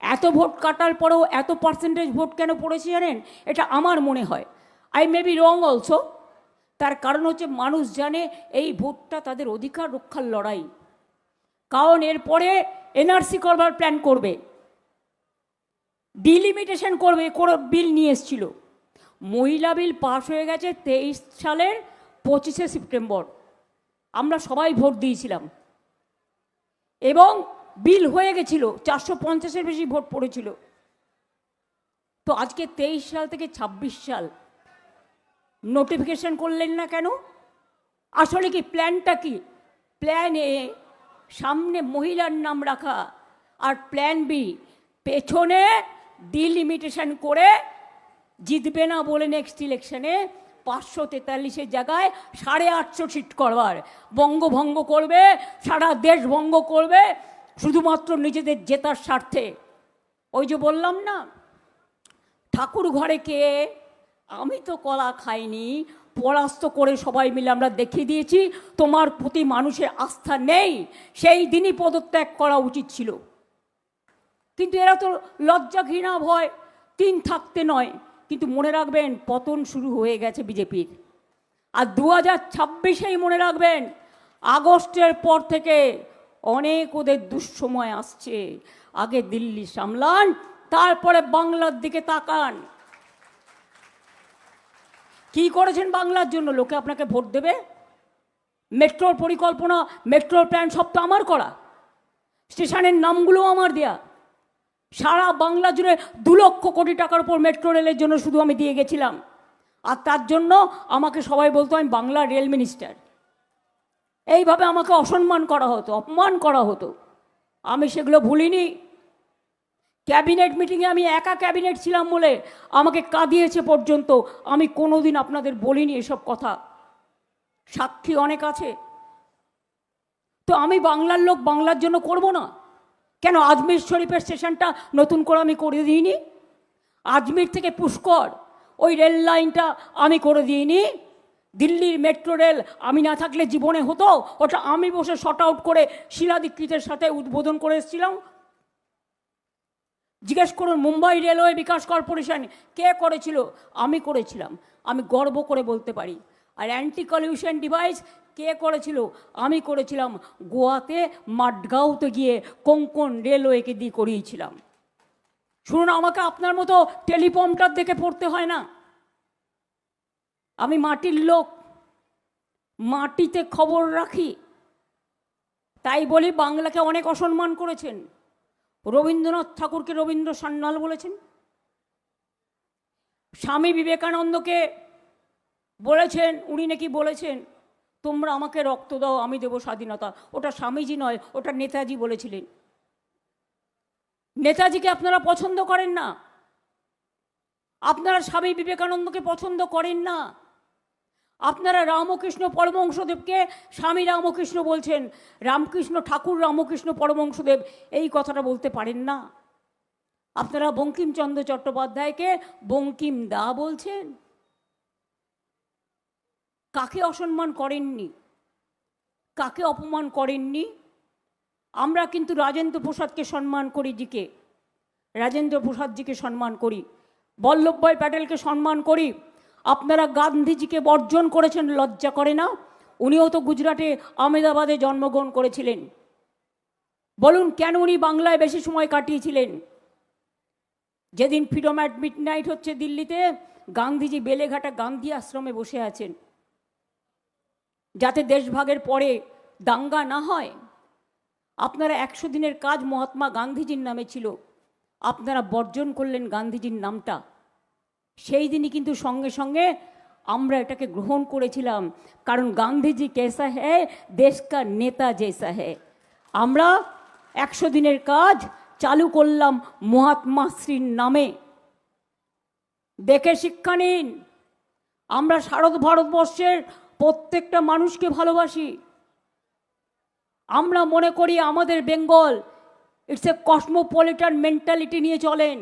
এত ভোট কাটার পরেও এত পার্সেন্টেজ ভোট কেন পড়েছে জানেন? এটা আমার মনে হয়, I may be wrong also. তার কারণ হচ্ছে মানুষ জানে এই ভোটটা তাদের অধিকার রক্ষার লড়াই। কারণ এরপরে এনআরসি করবার প্ল্যান করবে, ডিলিমিটেশন করবে, করে বিল নিয়ে এসেছিল। মহিলা বিল পাস হয়ে গেছে 23 সালের 25শে সেপ্টেম্বর। আমরা সবাই ভোট দিয়েছিলাম এবং বিল হয়ে গেছিল, 450-এর বেশি ভোট পড়েছিল। তো আজকে 23 সাল থেকে 26 সাল নোটিফিকেশন করলেন না কেন? আসলে কি প্ল্যানটা কি? প্ল্যান এ সামনে মহিলার নাম রাখা, আর প্ল্যান বি পেছনে ডিলিমিটেশন করে জিতবে না বলে নেক্সট ইলেকশনে 543-এর জায়গায় 850 সিট করবার, বঙ্গভঙ্গ করবে, সারা দেশ ভঙ্গ করবে শুধুমাত্র নিজেদের জেতার স্বার্থে। ওই যে বললাম না, ঠাকুর ঘরে কে? আমি তো কলা খাইনি, পরাস্ত করে সবাই মিলে আমরা দেখিয়ে দিয়েছি তোমার প্রতি মানুষের আস্থা নেই, সেই দিনই পদত্যাগ করা উচিত ছিল। কিন্তু এরা তো লজ্জা ঘৃণা ভয় তিন থাকতে নয়। কিন্তু মনে রাখবেন, পতন শুরু হয়ে গেছে বিজেপির। আর 2026-এই মনে রাখবেন, আগস্টের পর থেকে অনেক ওদের দুঃসময় আসছে। আগে দিল্লি সামলান, তারপরে বাংলার দিকে তাকান। কি করেছেন বাংলার জন্য? লোকে আপনাকে ভোট দেবে? মেট্রোর পরিকল্পনা, মেট্রোর প্ল্যান সব তো আমার করা, স্টেশনের নামগুলো আমার দেয়া। সারা বাংলা জুড়ে 2 লক্ষ কোটি টাকার উপর মেট্রো রেলের জন্য শুধু আমি দিয়ে গেছিলাম। আর তার জন্য আমাকে সবাই বলতো আমি বাংলার রেল মিনিস্টার। এইভাবে আমাকে অসম্মান করা হতো, অপমান করা হতো। আমি সেগুলো ভুলিনি। ক্যাবিনেট মিটিংয়ে আমি একা ক্যাবিনেট ছিলাম বলে আমাকে কাঁদিয়েছে পর্যন্ত। আমি কোনোদিন আপনাদের বলিনি এসব কথা, সাক্ষী অনেক আছে। তো আমি বাংলার লোক, বাংলার জন্য করব না কেন? আজমির শরীফের স্টেশনটা নতুন করে আমি করে দিইনি? আজমির থেকে পুষ্কর ওই রেল লাইনটা আমি করে দিইনি? দিল্লির মেট্রো রেল আমি না থাকলে জীবনে হতো? ওটা আমি বসে শর্ট আউট করে শিলা দীক্ষিতের সাথে উদ্বোধন করে এসেছিলাম। জিজ্ঞেস করুন, মুম্বাই রেলওয়ে বিকাশ কর্পোরেশন কে করেছিল? আমি করেছিলাম, আমি গর্ব করে বলতে পারি। আর অ্যান্টি কলিউশন ডিভাইস কে করেছিল? আমি করেছিলাম। গোয়াতে মাডগাঁওতে গিয়ে কোঙ্কণ রেলওয়েকে দিয়ে করিয়েছিলাম। শুনুন, আমাকে আপনার মতো টেলিপম্পটার দেখে পড়তে হয় না। আমি মাটির লোক, মাটিতে খবর রাখি। তাই বলি বাংলাকে অনেক অসম্মান করেছেন। রবীন্দ্রনাথ ঠাকুরকে রবীন্দ্র সান্যাল বলেছেন, স্বামী বিবেকানন্দকে বলেছেন, উনি নাকি বলেছেন তোমরা আমাকে রক্ত দাও আমি দেব স্বাধীনতা। ওটা স্বামীজি নয়, ওটা নেতাজি বলেছিলেন। নেতাজিকে আপনারা পছন্দ করেন না, আপনারা স্বামী বিবেকানন্দকে পছন্দ করেন না। আপনারা রামকৃষ্ণ পরমহংসদেবকে স্বামী রামকৃষ্ণ বলছেন, রামকৃষ্ণ ঠাকুর রামকৃষ্ণ পরমহংসদেব এই কথাটা বলতে পারেন না। আপনারা বঙ্কিমচন্দ্র চট্টোপাধ্যায়কে বঙ্কিম দা বলছেন। কাকে অসম্মান করেননি, কাকে অপমান করেননি? আমরা কিন্তু রাজেন্দ্র প্রসাদকে সম্মান করি, জিকে রাজেন্দ্র প্রসাদজিকে সম্মান করি, বল্লভভাই প্যাটেলকে সম্মান করি। আপনারা গান্ধীজিকে বর্জন করেছেন, লজ্জা করে না? উনিও তো গুজরাটে আহমেদাবাদে জন্মগ্রহণ করেছিলেন। বলুন কেন উনি বাংলায় বেশি সময় কাটিয়েছিলেন? যেদিন ফ্রিডম অ্যাট মিডনাইট হচ্ছে দিল্লিতে, গান্ধীজি বেলেঘাটা গান্ধী আশ্রমে বসে আছেন, যাতে দেশভাগের পরে দাঙ্গা না হয়। আপনারা 100 দিনের কাজ মহাত্মা গান্ধীজির নামে ছিল, আপনারা বর্জন করলেন গান্ধীজির নামটা। সেই দিনই কিন্তু সঙ্গে সঙ্গে আমরা এটাকে গ্রহণ করেছিলাম, কারণ গান্ধীজি কেসা হ্যায় দেশ কা নেতা জেসা হ্যায়। আমরা 100 দিনের কাজ চালু করলাম মহাত্মা শ্রীর নামে। দেখে শিক্ষা নিন। আমরা সারা ভারতবর্ষের প্রত্যেকটা মানুষকে ভালোবাসি। আমরা মনে করি আমাদের Bengal it's a cosmopolitan mentality নিয়ে চলেন,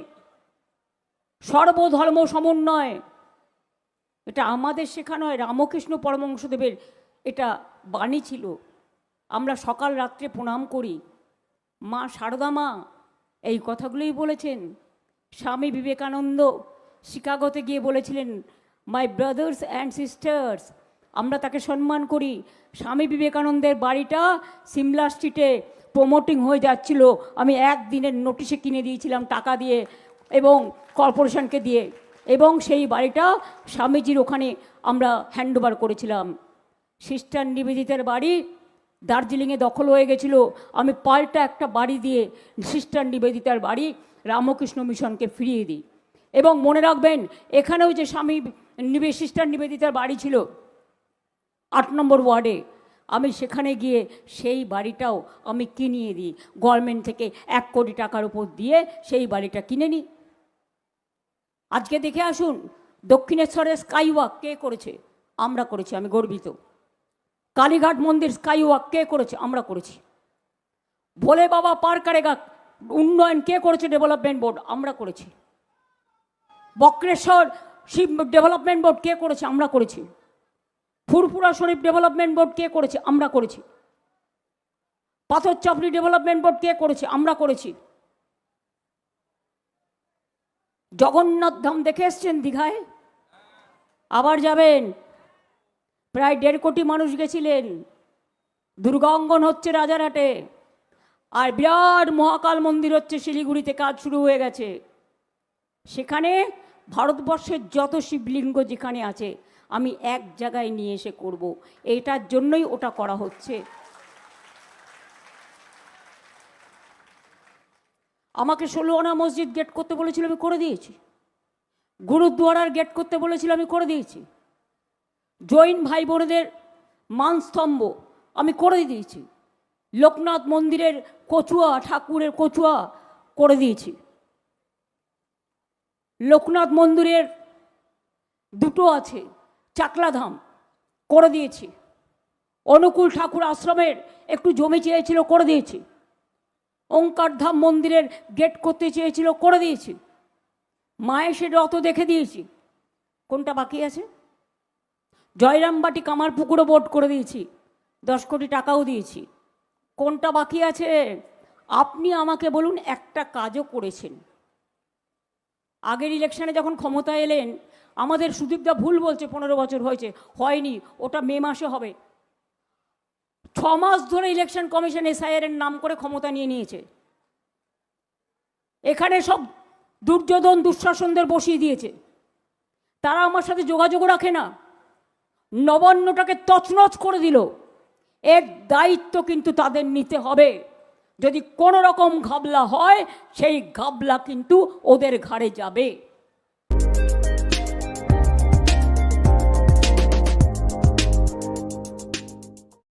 সর্বধর্ম সমন্বয়। এটা আমাদের শেখা নয়, রামকৃষ্ণ পরমহংসদেবের এটা বাণী ছিল। আমরা সকাল রাত্রে প্রণাম করি, মা শারদা মা এই কথাগুলোই বলেছেন। স্বামী বিবেকানন্দ শিকাগোতে গিয়ে বলেছিলেন, মাই ব্রাদার্স অ্যান্ড সিস্টার্স, আমরা তাকে সম্মান করি। স্বামী বিবেকানন্দের বাড়িটা সিমলা স্ট্রিটে প্রমোটিং হয়ে যাচ্ছিল, আমি একদিনের নোটিশে কিনে দিয়েছিলাম টাকা দিয়ে এবং কর্পোরেশনকে দিয়ে, এবং সেই বাড়িটা স্বামীজির ওখানে আমরা হ্যান্ডওভার করেছিলাম। সিস্টার নিবেদিতার বাড়ি দার্জিলিংয়ে দখল হয়ে গেছিল, আমি পাল্টা একটা বাড়ি দিয়ে সিস্টার নিবেদিতার বাড়ি রামকৃষ্ণ মিশনকে ফিরিয়ে দিই। এবং মনে রাখবেন, এখানেও যে সিস্টার নিবেদিতার বাড়ি ছিল 8 নম্বর ওয়ার্ডে, আমি সেখানে গিয়ে সেই বাড়িটাও আমি কিনিয়ে দিই, গভর্নমেন্ট থেকে 1 কোটি টাকার উপর দিয়ে সেই বাড়িটা কিনে নিই। আজকে দেখে আসুন, দক্ষিণেশ্বরের স্কাই ওয়াক কে করেছে? আমরা করেছি, আমি গর্বিত। কালীঘাট মন্দির স্কাই ওয়াক কে করেছে? আমরা করেছি। ভোলে বাবা পার্ক কারেগা উন্নয়ন কে করেছে? ডেভেলপমেন্ট বোর্ড, আমরা করেছি। বক্রেশ্বর শিব ডেভেলপমেন্ট বোর্ড কে করেছে? আমরা করেছি। ফুরফুরা শরীফ ডেভেলপমেন্ট বোর্ড কে করেছে? আমরা করেছি। পাথর চাপড়ি ডেভেলপমেন্ট বোর্ড কে করেছে? আমরা করেছি। জগন্নাথ ধাম দেখে এসছেন দীঘায়? আবার যাবেন। প্রায় 1.5 কোটি মানুষ গেছিলেন। দুর্গা অঙ্গন হচ্ছে রাজারহাটে, আর বিরাট মহাকাল মন্দির হচ্ছে শিলিগুড়িতে, কাজ শুরু হয়ে গেছে। সেখানে ভারতবর্ষের যত শিবলিঙ্গ যেখানে আছে আমি এক জায়গায় নিয়ে এসে করব, এটার জন্যই ওটা করা হচ্ছে। আমাকে 16 আনা মসজিদ গেট করতে বলেছিল, আমি করে দিয়েছি। গুরুদ্বারার গেট করতে বলেছিল, আমি করে দিয়েছি। জৈন ভাই বোনেদের মানস্তম্ভ আমি করে দিয়েছি। লোকনাথ মন্দিরের কচুয়া, ঠাকুরের কচুয়া করে দিয়েছি। লোকনাথ মন্দিরের 2টো আছে, চাকলাধাম করে দিয়েছি। অনুকূল ঠাকুর আশ্রমের একটু জমি চেয়েছিল, করে দিয়েছি। ওঙ্কার ধাম মন্দিরের গেট করতে চেয়েছিল, করে দিয়েছি। মায়েশের রথ দেখে দিয়েছি। কোনটা বাকি আছে? জয়রামবাটি কামারপুকুরও বোর্ড করে দিয়েছি, 10 কোটি টাকাও দিয়েছি। কোনটা বাকি আছে? আপনি আমাকে বলুন একটা কাজও করেছেন। আগের ইলেকশনে যখন ক্ষমতায় এলেন, আমাদের সুদীপদা ভুল বলছে, 15 বছর হয়েছে, হয়নি, ওটা মে মাসে হবে। 6 মাস ধরে ইলেকশন কমিশন এসআইআর এর নাম করে ক্ষমতা নিয়ে নিয়েছে। এখানে সব দুর্যোধন দুঃশাসনদের বসিয়ে দিয়েছে। তারা আমার সাথে যোগাযোগ রাখে না, নবান্নটাকে তছনছ করে দিল। এর দায়িত্ব কিন্তু তাদের নিতে হবে। যদি কোনো রকম ঘাবলা হয়, সেই ঘাবলা কিন্তু ওদের ঘাড়ে যাবে।